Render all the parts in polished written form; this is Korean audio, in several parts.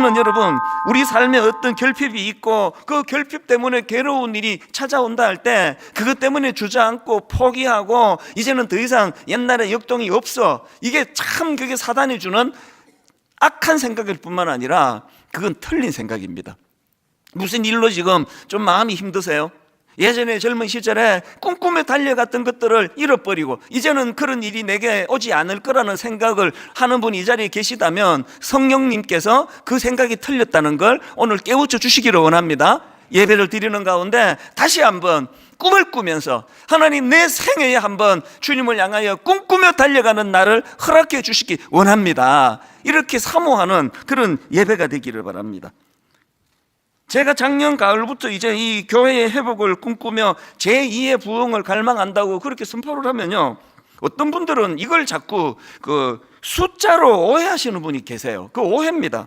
때로는 여러분, 우리 삶에 어떤 결핍이 있고 그 결핍 때문에 괴로운 일이 찾아온다 할 때 그것 때문에 주저앉고 포기하고 이제는 더 이상 옛날에 역동이 없어, 이게 참 그게 사단이 주는 악한 생각일 뿐만 아니라 그건 틀린 생각입니다. 무슨 일로 지금 좀 마음이 힘드세요? 예전에 젊은 시절에 꿈꾸며 달려갔던 것들을 잃어버리고 이제는 그런 일이 내게 오지 않을 거라는 생각을 하는 분이 이 자리에 계시다면 성령님께서 그 생각이 틀렸다는 걸 오늘 깨우쳐 주시기를 원합니다. 예배를 드리는 가운데 다시 한번 꿈을 꾸면서 하나님, 내 생애에 한번 주님을 향하여 꿈꾸며 달려가는 날을 허락해 주시기 원합니다. 이렇게 사모하는 그런 예배가 되기를 바랍니다. 제가 작년 가을부터 이제 이 교회의 회복을 꿈꾸며 제2의 부흥을 갈망한다고 그렇게 선포를 하면요, 어떤 분들은 이걸 자꾸 그 숫자로 오해하시는 분이 계세요. 그 오해입니다.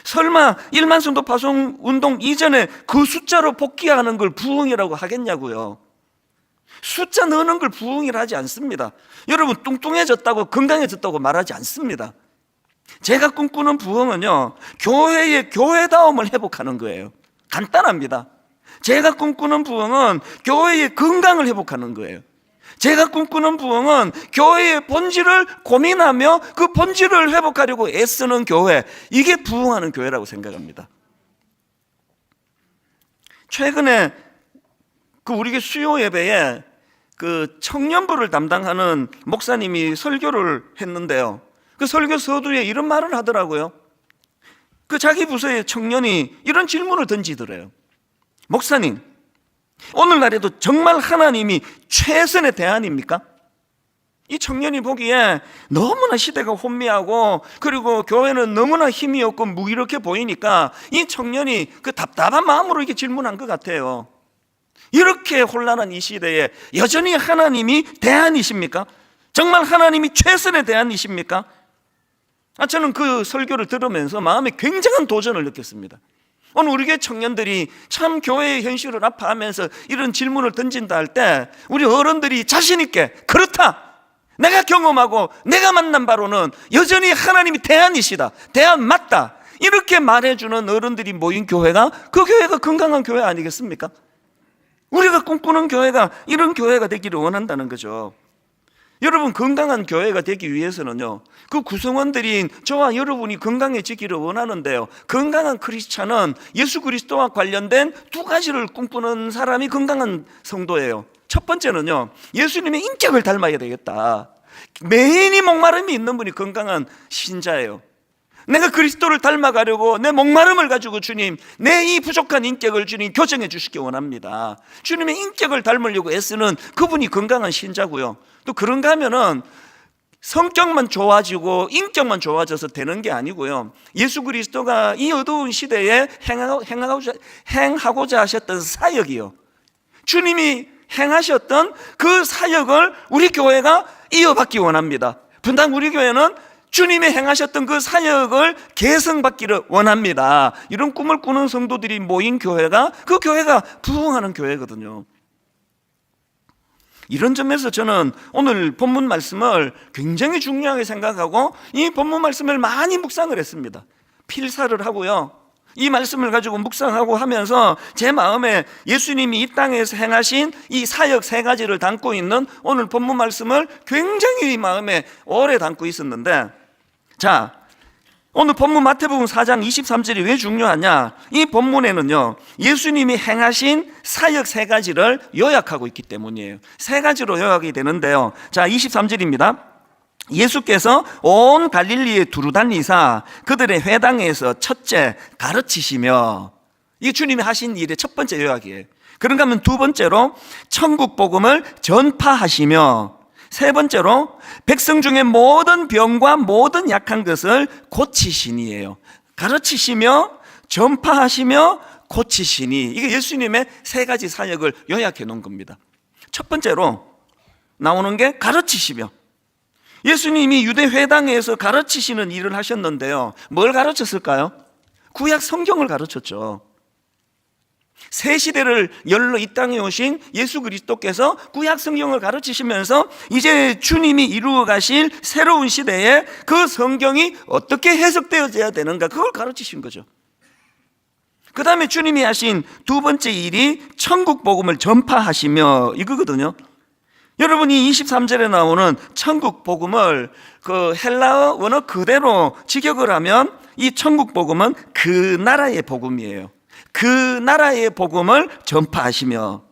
설마 1만 성도 파송 운동 이전에 그 숫자로 복귀하는 걸 부흥이라고 하겠냐고요. 숫자 넣는 걸 부흥이라 하지 않습니다. 여러분, 뚱뚱해졌다고 건강해졌다고 말하지 않습니다. 제가 꿈꾸는 부흥은요, 교회의 교회다움을 회복하는 거예요. 간단합니다. 제가 꿈꾸는 부흥은 교회의 건강을 회복하는 거예요. 제가 꿈꾸는 부흥은 교회의 본질을 고민하며 그 본질을 회복하려고 애쓰는 교회, 이게 부흥하는 교회라고 생각합니다. 최근에 그 우리 교회 수요 예배에 그 청년부를 담당하는 목사님이 설교를 했는데요, 그 설교 서두에 이런 말을 하더라고요. 그 자기 부서의 청년이 이런 질문을 던지더래요. 목사님, 오늘날에도 정말 하나님이 최선의 대안입니까? 이 청년이 보기에 너무나 시대가 혼미하고 그리고 교회는 너무나 힘이 없고 무기력해 보이니까 이 청년이 그 답답한 마음으로 이렇게 질문한 것 같아요. 이렇게 혼란한 이 시대에 여전히 하나님이 대안이십니까? 정말 하나님이 최선의 대안이십니까? 저는 그 설교를 들으면서 마음에 굉장한 도전을 느꼈습니다. 오늘 우리 교회 청년들이 참 교회의 현실을 아파하면서 이런 질문을 던진다 할 때 우리 어른들이 자신 있게, 그렇다, 내가 경험하고 내가 만난 바로는 여전히 하나님이 대안이시다, 대안 맞다, 이렇게 말해주는 어른들이 모인 교회가, 그 교회가 건강한 교회 아니겠습니까? 우리가 꿈꾸는 교회가 이런 교회가 되기를 원한다는 거죠. 여러분, 건강한 교회가 되기 위해서는요, 그 구성원들인 저와 여러분이 건강해지기를 원하는데요, 건강한 크리스찬은 예수 그리스도와 관련된 두 가지를 꿈꾸는 사람이 건강한 성도예요. 첫 번째는요, 예수님의 인격을 닮아야 되겠다. 매인이 목마름이 있는 분이 건강한 신자예요. 내가 그리스도를 닮아가려고 내 목마름을 가지고 주님, 내 이 부족한 인격을 주님 교정해 주시기 원합니다. 주님의 인격을 닮으려고 애쓰는 그분이 건강한 신자고요. 또 그런가 하면은 성격만 좋아지고 인격만 좋아져서 되는 게 아니고요, 예수 그리스도가 이 어두운 시대에 행하고자 하셨던 사역이요, 주님이 행하셨던 그 사역을 우리 교회가 이어받기 원합니다. 분당 우리 교회는 주님이 행하셨던 그 사역을 계승받기를 원합니다. 이런 꿈을 꾸는 성도들이 모인 교회가, 그 교회가 부흥하는 교회거든요. 이런 점에서 저는 오늘 본문 말씀을 굉장히 중요하게 생각하고 이 본문 말씀을 많이 묵상을 했습니다. 필사를 하고요, 이 말씀을 가지고 묵상하고 하면서 제 마음에 예수님이 이 땅에서 행하신 이 사역 세 가지를 담고 있는 오늘 본문 말씀을 굉장히 마음에 오래 담고 있었는데, 자, 오늘 본문 마태복음 4장 23절이 왜 중요하냐? 이 본문에는요, 예수님이 행하신 사역 세 가지를 요약하고 있기 때문이에요. 세 가지로 요약이 되는데요, 자, 23절입니다. 예수께서 온 갈릴리에 두루 다니사 그들의 회당에서 첫째 가르치시며, 이게 주님이 하신 일의 첫 번째 요약이에요. 그런가 하면 두 번째로 천국 복음을 전파하시며, 세 번째로 백성 중에 모든 병과 모든 약한 것을 고치시니예요. 가르치시며 전파하시며 고치시니, 이게 예수님의 세 가지 사역을 요약해 놓은 겁니다. 첫 번째로 나오는 게 가르치시며, 예수님이 유대 회당에서 가르치시는 일을 하셨는데요, 뭘 가르쳤을까요? 구약 성경을 가르쳤죠. 새 시대를 열러 이 땅에 오신 예수 그리스도께서 구약 성경을 가르치시면서 이제 주님이 이루어 가실 새로운 시대에 그 성경이 어떻게 해석되어져야 되는가, 그걸 가르치신 거죠. 그 다음에 주님이 하신 두 번째 일이 천국 복음을 전파하시며, 이거거든요. 여러분이 23절에 나오는 천국 복음을 그 헬라어 원어 그대로 직역을 하면 이 천국 복음은 그 나라의 복음이에요. 그 나라의 복음을 전파하시며.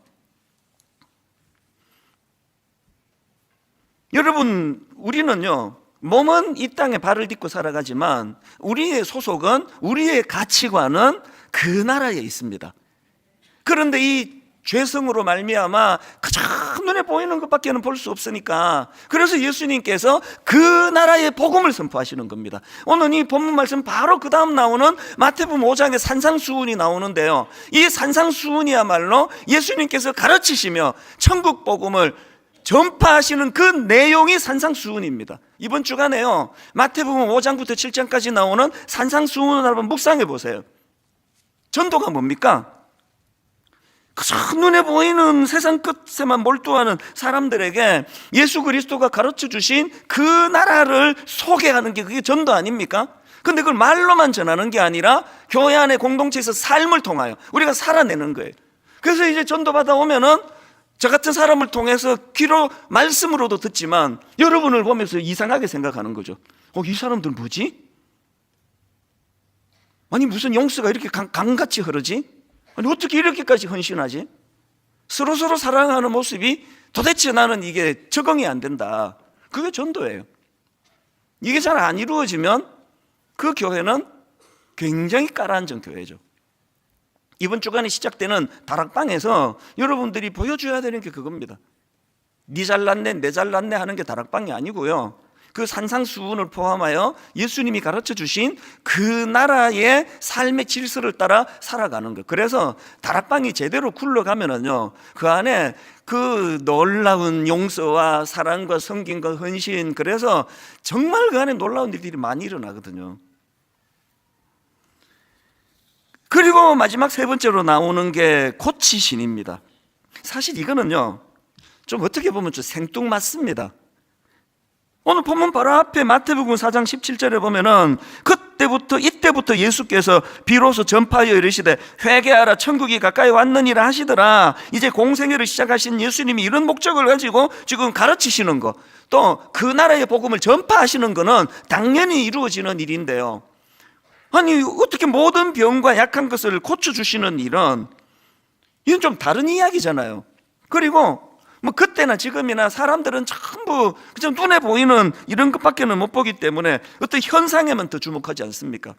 여러분, 우리는요, 몸은 이 땅에 발을 딛고 살아가지만 우리의 소속은, 우리의 가치관은 그 나라에 있습니다. 그런데 이 죄성으로 말미암아 그저 눈에 보이는 것밖에는 볼 수 없으니까, 그래서 예수님께서 그 나라의 복음을 선포하시는 겁니다. 오늘 이 본문 말씀 바로 그 다음 나오는 마태복음 5장에 산상수훈이 나오는데요, 이 산상수훈이야말로 예수님께서 가르치시며 천국 복음을 전파하시는 그 내용이 산상수훈입니다. 이번 주간에요, 마태복음 5장부터 7장까지 나오는 산상수훈을 한번 묵상해 보세요. 전도가 뭡니까? 그저 눈에 보이는 세상 끝에만 몰두하는 사람들에게 예수 그리스도가 가르쳐 주신 그 나라를 소개하는 게 그게 전도 아닙니까? 근데 그걸 말로만 전하는 게 아니라 교회 안에 공동체에서 삶을 통하여 우리가 살아내는 거예요. 그래서 이제 전도 받아오면은 저 같은 사람을 통해서 귀로 말씀으로도 듣지만 여러분을 보면서 이상하게 생각하는 거죠. 이 사람들 뭐지? 아니 무슨 용수가 이렇게 강같이 흐르지? 아니 어떻게 이렇게까지 헌신하지? 서로서로 사랑하는 모습이 도대체 나는 이게 적응이 안 된다. 그게 전도예요. 이게 잘 안 이루어지면 그 교회는 굉장히 가라앉은 교회죠. 이번 주간에 시작되는 다락방에서 여러분들이 보여줘야 되는 게 그겁니다. 니 잘났네 내 잘났네 하는 게 다락방이 아니고요, 그 산상수훈을 포함하여 예수님이 가르쳐 주신 그 나라의 삶의 질서를 따라 살아가는 것. 그래서 다락방이 제대로 굴러가면은요, 그 안에 그 놀라운 용서와 사랑과 섬김과 헌신, 그래서 정말 그 안에 놀라운 일들이 많이 일어나거든요. 그리고 마지막 세 번째로 나오는 게 고치신입니다. 사실 이거는요, 좀 어떻게 보면 좀 생뚱맞습니다. 오늘 본문 바로 앞에 마태복음 4장 17절에 보면은 이때부터 예수께서 비로소 전파하여 이르시되 회개하라 천국이 가까이 왔느니라 하시더라. 이제 공생애를 시작하신 예수님이 이런 목적을 가지고 지금 가르치시는 거, 또 그 나라의 복음을 전파하시는 거는 당연히 이루어지는 일인데요, 아니 어떻게 모든 병과 약한 것을 고쳐주시는 일은, 이건 좀 다른 이야기잖아요. 그리고 뭐 그때나 지금이나 사람들은 전부 그냥 눈에 보이는 이런 것밖에는 못 보기 때문에 어떤 현상에만 더 주목하지 않습니까?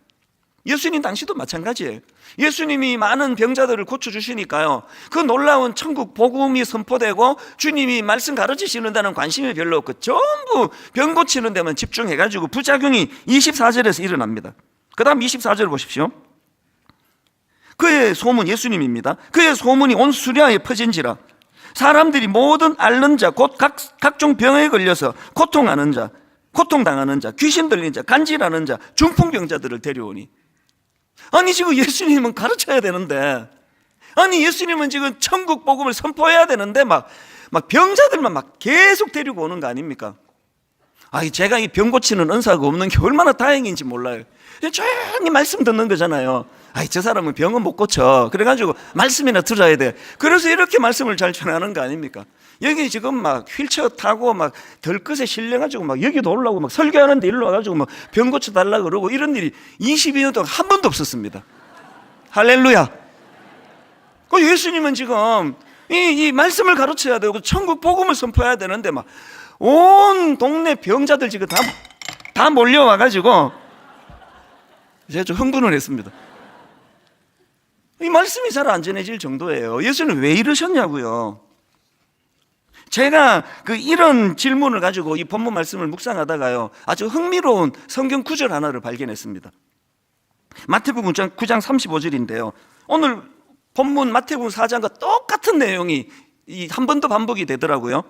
예수님 당시도 마찬가지예요. 예수님이 많은 병자들을 고쳐주시니까요, 그 놀라운 천국 복음이 선포되고 주님이 말씀 가르치시는 데는 관심이 별로 없고 전부 병 고치는 데만 집중해가지고 부작용이 24절에서 일어납니다. 그 다음 24절 보십시오. 그의 소문, 예수님입니다. 그의 소문이 온 수리아에 퍼진지라 사람들이 모든 앓는 자 곧 각종 병에 걸려서 고통하는 자, 고통당하는 자, 귀신 들린 자, 간질하는 자, 중풍병자들을 데려오니. 아니 지금 예수님은 가르쳐야 되는데, 아니 예수님은 지금 천국 복음을 선포해야 되는데 막 병자들만 막 계속 데리고 오는 거 아닙니까? 제가 이 병 고치는 은사가 없는 게 얼마나 다행인지 몰라요. 조용히 말씀 듣는 거잖아요. 저 사람은 병은 못 고쳐. 그래가지고 말씀이나 들어야 돼. 그래서 이렇게 말씀을 잘 전하는 거 아닙니까? 여기 지금 막 휠체어 타고 막 덜끝에 실려가지고 막 여기도 올라오고 막 설교하는데 일로 와가지고 막 병 고쳐달라고 그러고 이런 일이 22년 동안 한 번도 없었습니다. 할렐루야. 그 예수님은 지금 이 말씀을 가르쳐야 되고 천국 복음을 선포해야 되는데 막 온 동네 병자들 지금 다 몰려와가지고 제가 좀 흥분을 했습니다. 이 말씀이 잘 안 전해질 정도예요. 예수는 왜 이러셨냐고요. 제가 이런 질문을 가지고 이 본문 말씀을 묵상하다가요, 아주 흥미로운 성경 구절 하나를 발견했습니다. 마태복음 9장 35절인데요 오늘 본문 마태복음 4장과 똑같은 내용이 한 번 더 반복이 되더라고요.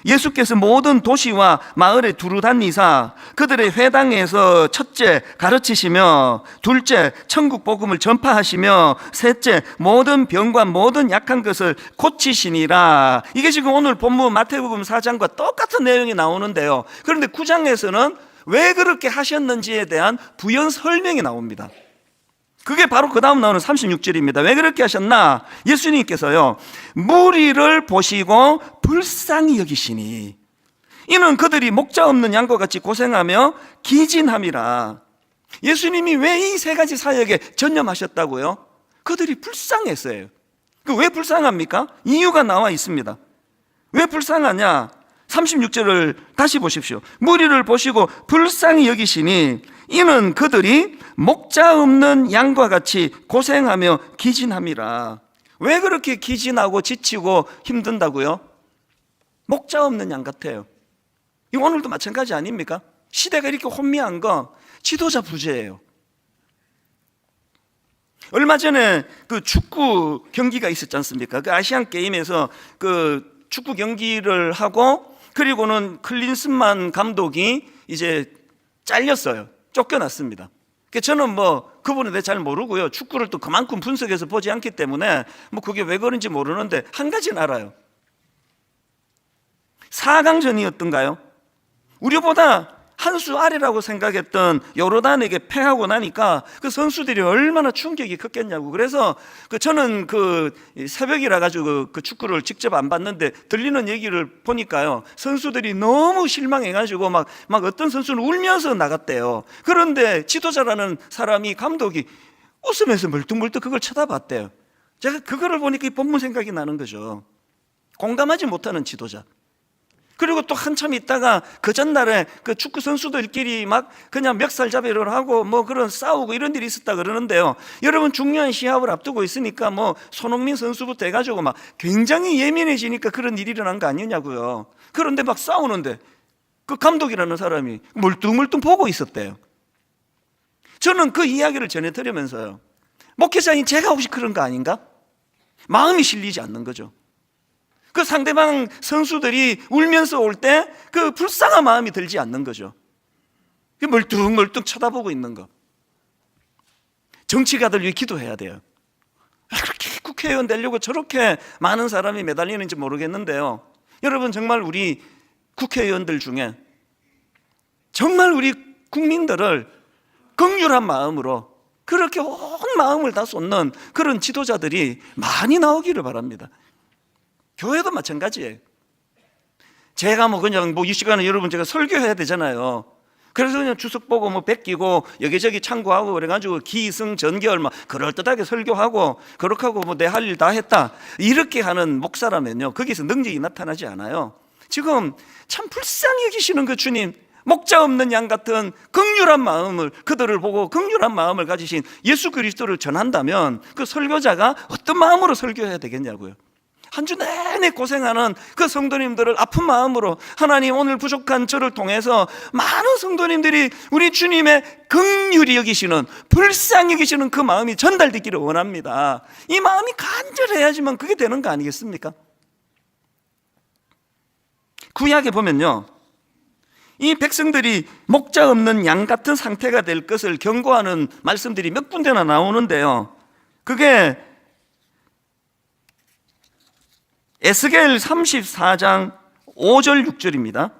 예수께서 모든 도시와 마을에 두루 다니사 그들의 회당에서 첫째 가르치시며, 둘째 천국 복음을 전파하시며, 셋째 모든 병과 모든 약한 것을 고치시니라. 이게 지금 오늘 본문 마태복음 4장과 똑같은 내용이 나오는데요. 그런데 9장에서는 왜 그렇게 하셨는지에 대한 부연 설명이 나옵니다. 그게 바로 그 다음 나오는 36절입니다. 왜 그렇게 하셨나? 예수님께서요, 무리를 보시고 불쌍히 여기시니 이는 그들이 목자 없는 양과 같이 고생하며 기진함이라. 예수님이 왜 이 세 가지 사역에 전념하셨다고요? 그들이 불쌍했어요. 왜 불쌍합니까? 이유가 나와 있습니다. 왜 불쌍하냐? 36절을 다시 보십시오. 무리를 보시고 불쌍히 여기시니 이는 그들이 목자 없는 양과 같이 고생하며 기진함이라. 왜 그렇게 기진하고 지치고 힘든다고요? 목자 없는 양 같아요. 이 오늘도 마찬가지 아닙니까? 시대가 이렇게 혼미한 거 지도자 부재예요. 얼마 전에 그 축구 경기가 있었지 않습니까? 그 아시안 게임에서 그 축구 경기를 하고 그리고는 클린스만 감독이 이제 잘렸어요. 쫓겨났습니다. 저는 뭐 그분에 대해 잘 모르고요. 축구를 또 그만큼 분석해서 보지 않기 때문에 뭐 그게 왜 그런지 모르는데 한 가지는 알아요. 4강전이었던가요? 우리보다 한 수 아래라고 생각했던 요르단에게 패하고 나니까 그 선수들이 얼마나 충격이 컸겠냐고. 그래서 저는 그 새벽이라 가지고 그 축구를 직접 안 봤는데 들리는 얘기를 보니까요, 선수들이 너무 실망해가지고 막 어떤 선수는 울면서 나갔대요. 그런데 지도자라는 사람이, 감독이 웃으면서 멀뚱멀뚱 그걸 쳐다봤대요. 제가 그거를 보니까 이 본문 생각이 나는 거죠. 공감하지 못하는 지도자. 그리고 또 한참 있다가 그 전날에 그 축구 선수들끼리 막 그냥 멱살잡이를 하고 뭐 그런 싸우고 이런 일이 있었다 그러는데요. 여러분, 중요한 시합을 앞두고 있으니까 뭐 손흥민 선수부터 해가지고 막 굉장히 예민해지니까 그런 일이 일어난 거 아니냐고요. 그런데 막 싸우는데 그 감독이라는 사람이 멀뚱멀뚱 보고 있었대요. 저는 그 이야기를 전해드리면서요, 목회자인 제가 혹시 그런 거 아닌가? 마음이 실리지 않는 거죠. 그 상대방 선수들이 울면서 올 때 그 불쌍한 마음이 들지 않는 거죠. 멀뚱멀뚱 쳐다보고 있는 거. 정치가들 위해 기도해야 돼요. 그렇게 국회의원 되려고 저렇게 많은 사람이 매달리는지 모르겠는데요, 여러분, 정말 우리 국회의원들 중에 정말 우리 국민들을 긍휼한 마음으로 그렇게 온 마음을 다 쏟는 그런 지도자들이 많이 나오기를 바랍니다. 교회도 마찬가지예요. 제가 뭐 그냥 이 시간에 여러분 제가 설교해야 되잖아요. 그래서 그냥 주석 보고 뭐 베끼고 여기저기 참고하고 그래가지고 기승전결 막 그럴듯하게 설교하고 그렇게 하고 뭐 내 할 일 다 했다 이렇게 하는 목사라면요, 거기서 능력이 나타나지 않아요. 지금 참 불쌍히 여기시는 그 주님, 목자 없는 양 같은 긍휼한 마음을, 그들을 보고 긍휼한 마음을 가지신 예수 그리스도를 전한다면 그 설교자가 어떤 마음으로 설교해야 되겠냐고요. 한 주 내내 고생하는 그 성도님들을 아픈 마음으로, 하나님 오늘 부족한 저를 통해서 많은 성도님들이 우리 주님의 긍휼히 여기시는, 불쌍히 여기시는 그 마음이 전달되기를 원합니다. 이 마음이 간절해야지만 그게 되는 거 아니겠습니까? 구약에 보면요, 이 백성들이 목자 없는 양 같은 상태가 될 것을 경고하는 말씀들이 몇 군데나 나오는데요, 그게 에스겔 34장 5절 6절입니다.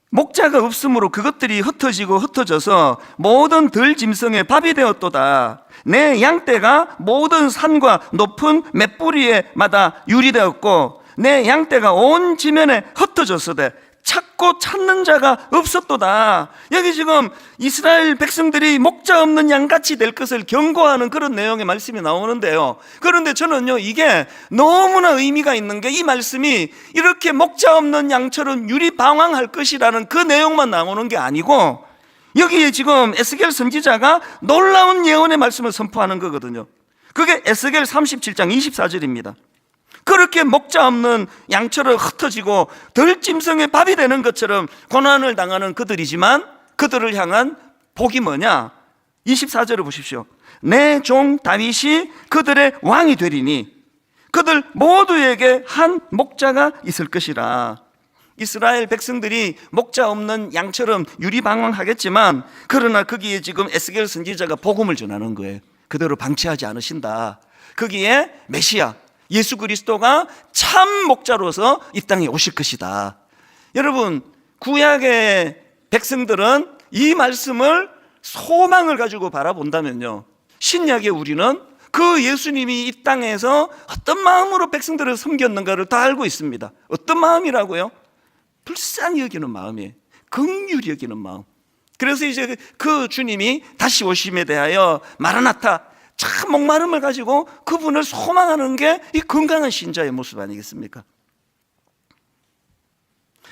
목자가 없으므로 그것들이 흩어지고 흩어져서 모든 들짐승의 밥이 되었도다. 내 양떼가 모든 산과 높은 맷뿌리에마다 유리되었고 내 양떼가 온 지면에 흩어졌으되 찾고 찾는 자가 없었도다. 여기 지금 이스라엘 백성들이 목자 없는 양같이 될 것을 경고하는 그런 내용의 말씀이 나오는데요, 그런데 저는요, 이게 너무나 의미가 있는 게 이 말씀이 이렇게 목자 없는 양처럼 유리방황할 것이라는 그 내용만 나오는 게 아니고, 여기에 지금 에스겔 선지자가 놀라운 예언의 말씀을 선포하는 거거든요. 그게 에스겔 37장 24절입니다. 그렇게 목자 없는 양처럼 흩어지고 들짐승의 밥이 되는 것처럼 고난을 당하는 그들이지만 그들을 향한 복이 뭐냐? 24절을 보십시오. 내 종 다윗이 그들의 왕이 되리니 그들 모두에게 한 목자가 있을 것이라. 이스라엘 백성들이 목자 없는 양처럼 유리방황하겠지만, 그러나 거기에 지금 에스겔 선지자가 복음을 전하는 거예요. 그대로 방치하지 않으신다. 거기에 메시아 예수 그리스도가 참 목자로서 이 땅에 오실 것이다. 여러분, 구약의 백성들은 이 말씀을 소망을 가지고 바라본다면요, 신약의 우리는 그 예수님이 이 땅에서 어떤 마음으로 백성들을 섬겼는가를 다 알고 있습니다. 어떤 마음이라고요? 불쌍히 여기는 마음이에요. 긍휼히 여기는 마음. 그래서 이제 그 주님이 다시 오심에 대하여 마라나타, 참 목마름을 가지고 그분을 소망하는 게 이 건강한 신자의 모습 아니겠습니까?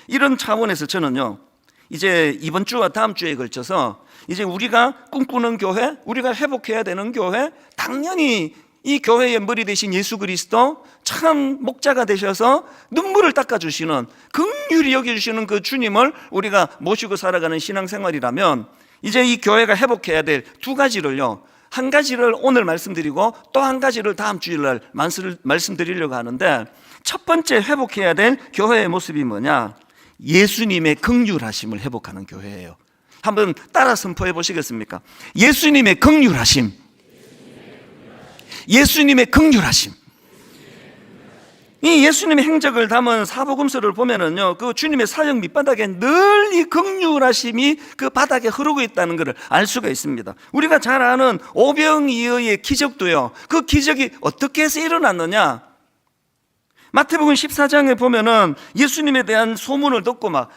이런 차원에서 저는요, 이제 이번 주와 다음 주에 걸쳐서 이제 우리가 꿈꾸는 교회, 우리가 회복해야 되는 교회, 당연히 이 교회의 머리 되신 예수 그리스도 참 목자가 되셔서 눈물을 닦아주시는, 긍휼히 여겨주시는 그 주님을 우리가 모시고 살아가는 신앙생활이라면, 이제 이 교회가 회복해야 될 두 가지를요, 한 가지를 오늘 말씀드리고 또 한 가지를 다음 주일날 말씀드리려고 하는데, 첫 번째 회복해야 될 교회의 모습이 뭐냐? 예수님의 긍휼하심을 회복하는 교회예요. 한번 따라 선포해 보시겠습니까? 예수님의 긍휼하심. 예수님의 긍휼하심. 이 예수님의 행적을 담은 사복음서를 보면은요, 그 주님의 사역 밑바닥에 늘 이 긍휼하심이 그 바닥에 흐르고 있다는 것을 알 수가 있습니다. 우리가 잘 아는 오병이어의 기적도요, 그 기적이 어떻게 해서 일어났느냐? 마태복음 14장에 보면은 예수님에 대한 소문을 듣고 막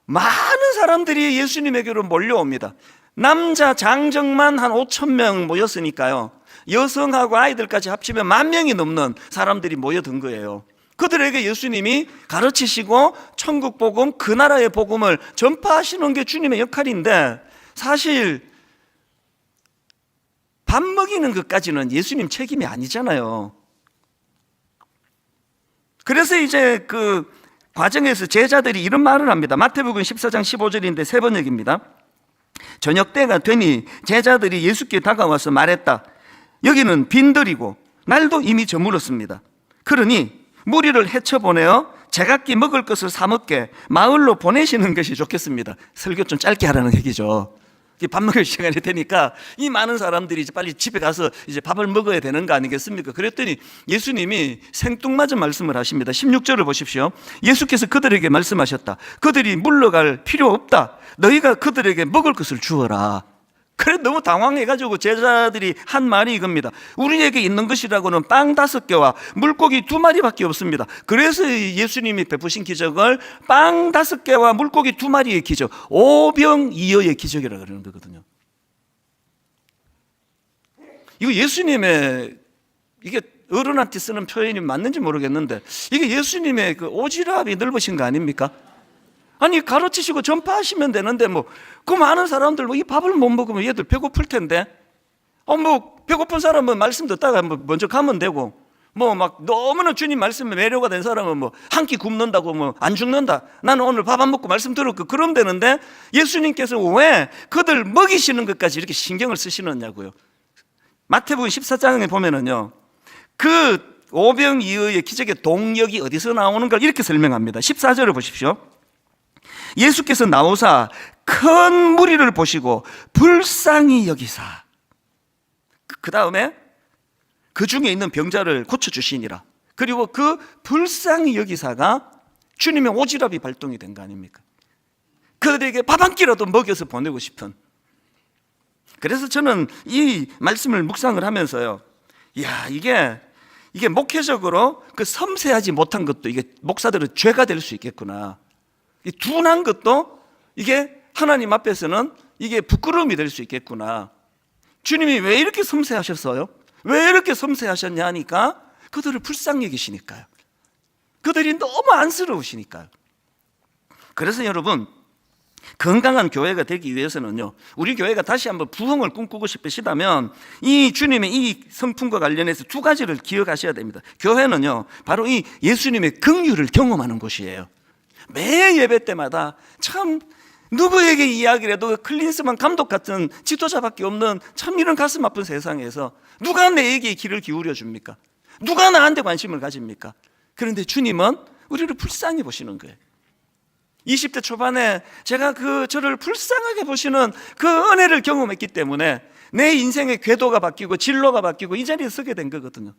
많은 사람들이 예수님에게로 몰려옵니다. 남자 장정만 한 5,000명 모였으니까요, 여성하고 아이들까지 합치면 10,000명이 넘는 사람들이 모여든 거예요. 그들에게 예수님이 가르치시고 천국 복음, 그 나라의 복음을 전파하시는 게 주님의 역할인데, 사실 밥 먹이는 것까지는 예수님 책임이 아니잖아요. 그래서 이제 그 과정에서 제자들이 이런 말을 합니다. 마태복음 14장 15절인데 세 번역입니다. 저녁 때가 되니 제자들이 예수께 다가와서 말했다. 여기는 빈들이고 날도 이미 저물었습니다. 그러니 무리를 헤쳐보내어 제각기 먹을 것을 사 먹게 마을로 보내시는 것이 좋겠습니다. 설교 좀 짧게 하라는 얘기죠. 밥 먹을 시간이 되니까 이 많은 사람들이 이제 빨리 집에 가서 이제 밥을 먹어야 되는 거 아니겠습니까? 그랬더니 예수님이 생뚱맞은 말씀을 하십니다. 16절을 보십시오. 예수께서 그들에게 말씀하셨다. 그들이 물러갈 필요 없다. 너희가 그들에게 먹을 것을 주어라. 그래, 너무 당황해가지고 제자들이 한 말이 이겁니다. 우리에게 있는 것이라고는 빵 5개와 물고기 2마리밖에 없습니다. 그래서 예수님이 베푸신 기적을 빵 5개와 물고기 2마리의 기적, 오병이어의 기적이라고 그러는 거거든요. 이거 예수님의, 이게 어른한테 쓰는 표현이 맞는지 모르겠는데, 이게 예수님의 그 오지랖이 넓으신 거 아닙니까? 아니, 가르치시고 전파하시면 되는데 그 많은 사람들 이 밥을 못 먹으면 얘들 배고플 텐데, 배고픈 사람은 말씀 듣다가 먼저 가면 되고, 막 너무나 주님 말씀에 매료가 된 사람은 한 끼 굶는다고 안 죽는다, 나는 오늘 밥 안 먹고 말씀 들었고, 그러면 되는데 예수님께서 왜 그들 먹이시는 것까지 이렇게 신경을 쓰시느냐고요. 마태복음 14장에 보면은요, 그 오병이어의 기적의 동력이 어디서 나오는가 이렇게 설명합니다. 14절을 보십시오. 예수께서 나오사 큰 무리를 보시고 불쌍히 여기사, 그 다음에 그 중에 있는 병자를 고쳐주시니라. 그리고 그 불쌍히 여기사가 주님의 오지랖이 발동이 된 거 아닙니까? 그들에게 밥 한 끼라도 먹여서 보내고 싶은. 그래서 저는 이 말씀을 묵상을 하면서요, 이게 목회적으로 그 섬세하지 못한 것도 이게 목사들은 죄가 될 수 있겠구나. 이 둔한 것도 이게 하나님 앞에서는 이게 부끄러움이 될 수 있겠구나. 주님이 왜 이렇게 섬세하셨어요? 왜 이렇게 섬세하셨냐 하니까 그들을 불쌍히 여기시니까요. 그들이 너무 안쓰러우시니까요. 그래서 여러분, 건강한 교회가 되기 위해서는요, 우리 교회가 다시 한번 부흥을 꿈꾸고 싶으시다면 이 주님의 이 성품과 관련해서 두 가지를 기억하셔야 됩니다. 교회는요, 바로 이 예수님의 긍휼을 경험하는 곳이에요. 매 예배 때마다 참 누구에게 이야기를 해도 클린스만 감독 같은 지도자밖에 없는 참 이런 가슴 아픈 세상에서 누가 내에게 귀를 기울여 줍니까? 누가 나한테 관심을 가집니까? 그런데 주님은 우리를 불쌍히 보시는 거예요. 20대 초반에 제가 저를 불쌍하게 보시는 그 은혜를 경험했기 때문에 내 인생의 궤도가 바뀌고 진로가 바뀌고 이 자리에 서게 된 거거든요.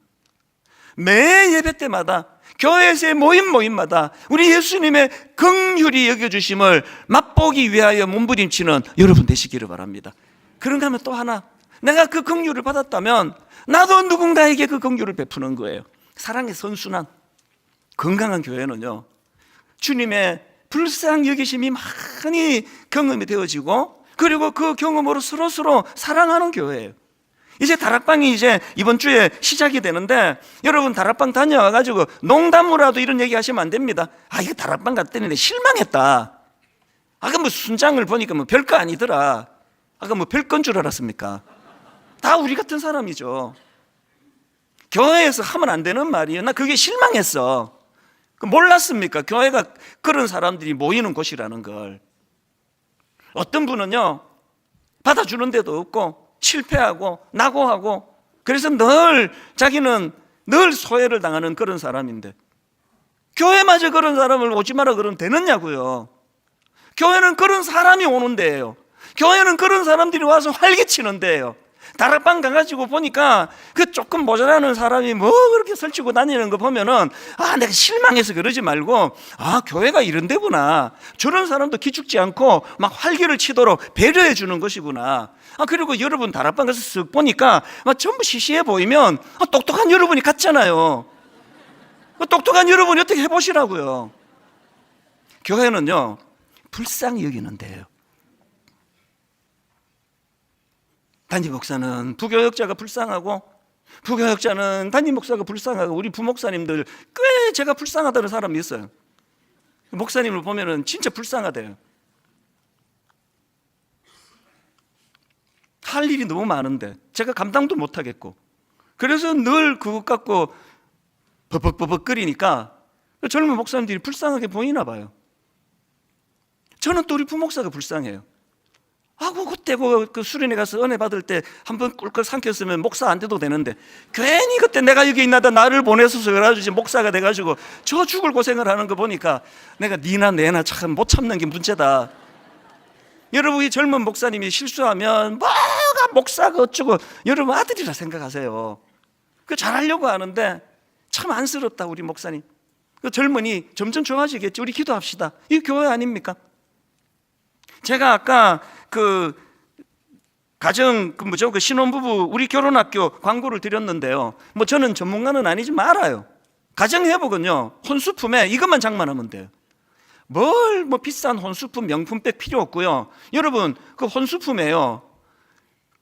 매 예배 때마다 교회에서의 모임마다 우리 예수님의 긍휼히 여겨주심을 맛보기 위하여 몸부림치는 여러분 되시기를 바랍니다. 그런가 하면 또 하나, 내가 그 긍휼을 받았다면 나도 누군가에게 그 긍휼을 베푸는 거예요. 사랑의 선순환. 건강한 교회는요, 주님의 불쌍 여기심이 많이 경험이 되어지고, 그리고 그 경험으로 서로 사랑하는 교회예요. 이제 다락방이 이제 이번 주에 시작이 되는데, 여러분 다락방 다녀와가지고 농담으로라도 이런 얘기 하시면 안 됩니다. 이거 다락방 갔더니 실망했다. 뭐 순장을 보니까 뭐 별거 아니더라. 뭐 별건 줄 알았습니까? 다 우리 같은 사람이죠. 교회에서 하면 안 되는 말이에요. 나 그게 실망했어. 몰랐습니까? 교회가 그런 사람들이 모이는 곳이라는 걸. 어떤 분은요, 받아주는 데도 없고 실패하고 낙오하고, 그래서 자기는 늘 소외를 당하는 그런 사람인데, 교회마저 그런 사람을 오지 마라 그러면 되느냐고요. 교회는 그런 사람이 오는 데예요. 교회는 그런 사람들이 와서 활기치는 데예요. 다락방 가가지고 보니까 그 조금 모자라는 사람이 뭐 그렇게 설치고 다니는 거 보면은 내가 실망해서 그러지 말고, 교회가 이런 데구나, 저런 사람도 기죽지 않고 막 활기를 치도록 배려해 주는 것이구나. 그리고 여러분 다락방 가서 쓱 보니까 전부 시시해 보이면 똑똑한 여러분이 같잖아요. 똑똑한 여러분이 어떻게 해보시라고요. 교회는요, 불쌍히 여기는 데예요. 담임 목사는 부교역자가 불쌍하고, 부교역자는 담임 목사가 불쌍하고, 우리 부목사님들 꽤 제가 불쌍하다는 사람이 있어요. 목사님을 보면은 진짜 불쌍하대요. 할 일이 너무 많은데 제가 감당도 못하겠고, 그래서 늘 그것 갖고 버벅버벅거리니까 젊은 목사님들이 불쌍하게 보이나 봐요. 저는 또 우리 부목사가 불쌍해요. 그때 그 수련회 가서 은혜 받을 때 한번 꿀꺽 삼켰으면 목사 안 돼도 되는데, 괜히 그때 내가 여기 있나다 나를 보내서서 그래가지고 목사가 돼가지고 저 죽을 고생을 하는 거 보니까 내가 니나 내나 참 못 참는 게 문제다. 여러분, 이 젊은 목사님이 실수하면 뭐가 목사가 어쩌고, 여러분 아들이라 생각하세요. 그 잘하려고 하는데 참 안쓰럽다 우리 목사님. 그 젊은이 점점 좋아지겠지. 우리 기도합시다. 이 교회 아닙니까? 제가 아까 그 신혼부부 우리 결혼학교 광고를 드렸는데요, 저는 전문가는 아니지만 알아요. 가정회복은요, 혼수품에 이것만 장만하면 돼요. 비싼 혼수품 명품백 필요 없고요. 여러분, 그 혼수품에요,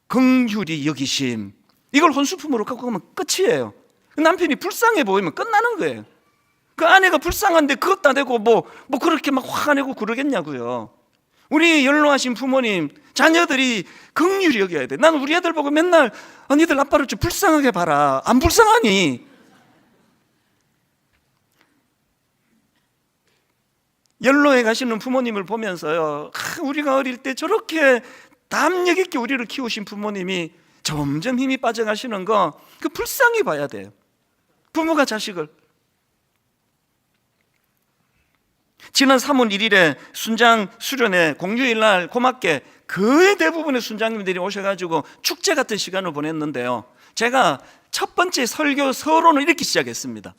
긍휼히 여기심, 이걸 혼수품으로 갖고 가면 끝이에요. 남편이 불쌍해 보이면 끝나는 거예요. 그 아내가 불쌍한데 그것 다 내고 뭐 그렇게 막 화가 내고 그러겠냐고요. 우리 연로하신 부모님, 자녀들이 긍휼히 여겨야 돼. 나는 우리 애들 보고 맨날 니들 아빠를 좀 불쌍하게 봐라. 안 불쌍하니? 연로에 가시는 부모님을 보면서요, 우리가 어릴 때 저렇게 담력 있게 우리를 키우신 부모님이 점점 힘이 빠져가시는 거, 그 불쌍히 봐야 돼요. 부모가 자식을. 지난 3월 1일에 순장 수련회 공휴일날 고맙게 거의 대부분의 순장님들이 오셔가지고 축제 같은 시간을 보냈는데요, 제가 첫 번째 설교 서론을 이렇게 시작했습니다.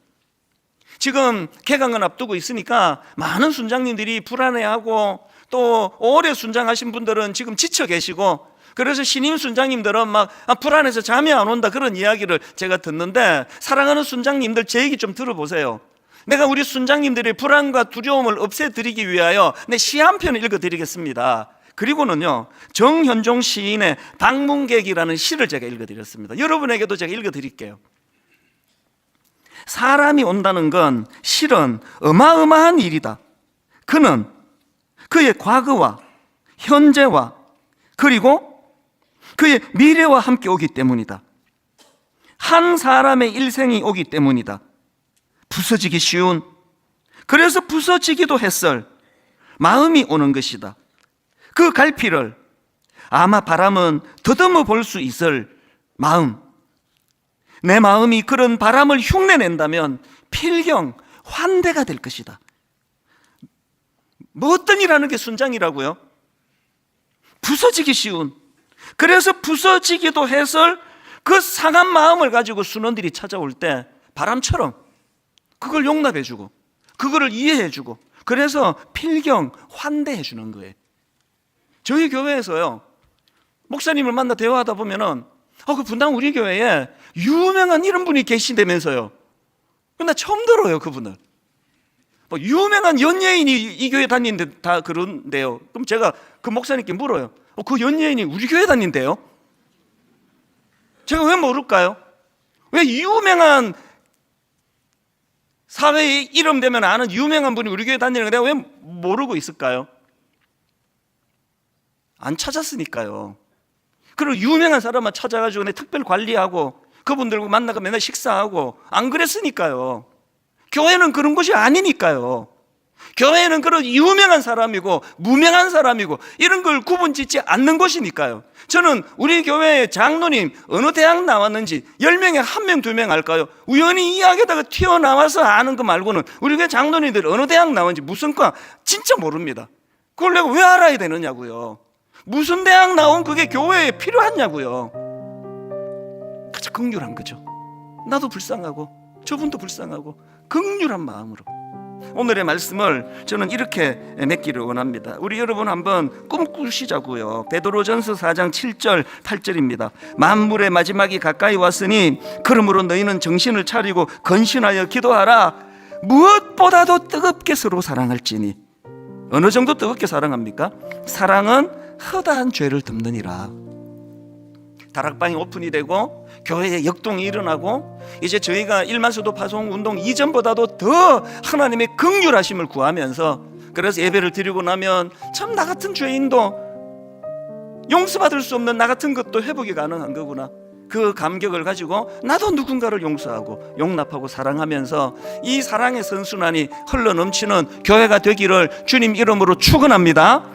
지금 개강을 앞두고 있으니까 많은 순장님들이 불안해하고, 또 오래 순장하신 분들은 지금 지쳐 계시고, 그래서 신임 순장님들은 막 불안해서 잠이 안 온다, 그런 이야기를 제가 듣는데, 사랑하는 순장님들 제 얘기 좀 들어보세요. 내가 우리 순장님들의 불안과 두려움을 없애드리기 위하여 내 시 한 편을 읽어드리겠습니다. 그리고는요, 정현종 시인의 방문객이라는 시를 제가 읽어드렸습니다. 여러분에게도 제가 읽어드릴게요. 사람이 온다는 건 실은 어마어마한 일이다. 그는 그의 과거와 현재와 그리고 그의 미래와 함께 오기 때문이다. 한 사람의 일생이 오기 때문이다. 부서지기 쉬운, 그래서 부서지기도 했을 마음이 오는 것이다. 그 갈피를 아마 바람은 더듬어 볼 수 있을 마음. 내 마음이 그런 바람을 흉내낸다면 필경, 환대가 될 것이다. 뭐 어떤 일 하는 게 순장이라고요? 부서지기 쉬운, 그래서 부서지기도 해서 그 상한 마음을 가지고 순원들이 찾아올 때 바람처럼 그걸 용납해주고 그거를 이해해주고, 그래서 필경, 환대해주는 거예요. 저희 교회에서요, 목사님을 만나 대화하다 보면은 그 분당 우리 교회에 유명한 이런 분이 계시다면서요. 나 처음 들어요, 그분을. 뭐 유명한 연예인이 이 교회 다니는데 다 그런데요. 그럼 제가 그 목사님께 물어요. 그 연예인이 우리 교회 다닌대요? 제가 왜 모를까요? 왜 유명한, 사회에 이름 되면 아는 유명한 분이 우리 교회 다니는 거 내가 왜 모르고 있을까요? 안 찾았으니까요. 그리고 유명한 사람만 찾아가지고 내 특별 관리하고 그분들과 만나서 맨날 식사하고 안 그랬으니까요. 교회는 그런 곳이 아니니까요. 교회는 그런 유명한 사람이고 무명한 사람이고 이런 걸 구분짓지 않는 곳이니까요. 저는 우리 교회의 장로님 어느 대학 나왔는지 10명에 1명, 2명 알까요? 우연히 이야기하다가 튀어나와서 아는 거 말고는 우리 교회 장로님들 어느 대학 나왔는지 무슨 과 진짜 모릅니다. 그걸 내가 왜 알아야 되느냐고요. 무슨 대학 나온 그게 교회에 필요하냐고요. 가장 긍휼한 거죠. 나도 불쌍하고 저분도 불쌍하고 긍휼한 마음으로 오늘의 말씀을 저는 이렇게 맺기를 원합니다. 우리 여러분 한번 꿈꾸시자고요. 베드로전서 4장 7절 8절입니다. 만물의 마지막이 가까이 왔으니 그러므로 너희는 정신을 차리고 건신하여 기도하라. 무엇보다도 뜨겁게 서로 사랑할지니. 어느 정도 뜨겁게 사랑합니까? 사랑은 허다한 죄를 덮느니라. 다락방이 오픈이 되고 교회에 역동이 일어나고 이제 저희가 일만수도 파송 운동 이전보다도 더 하나님의 긍휼하심을 구하면서, 그래서 예배를 드리고 나면 참 나 같은 죄인도 용서받을 수 없는 나 같은 것도 회복이 가능한 거구나, 그 감격을 가지고 나도 누군가를 용서하고 용납하고 사랑하면서 이 사랑의 선순환이 흘러넘치는 교회가 되기를 주님 이름으로 축원합니다.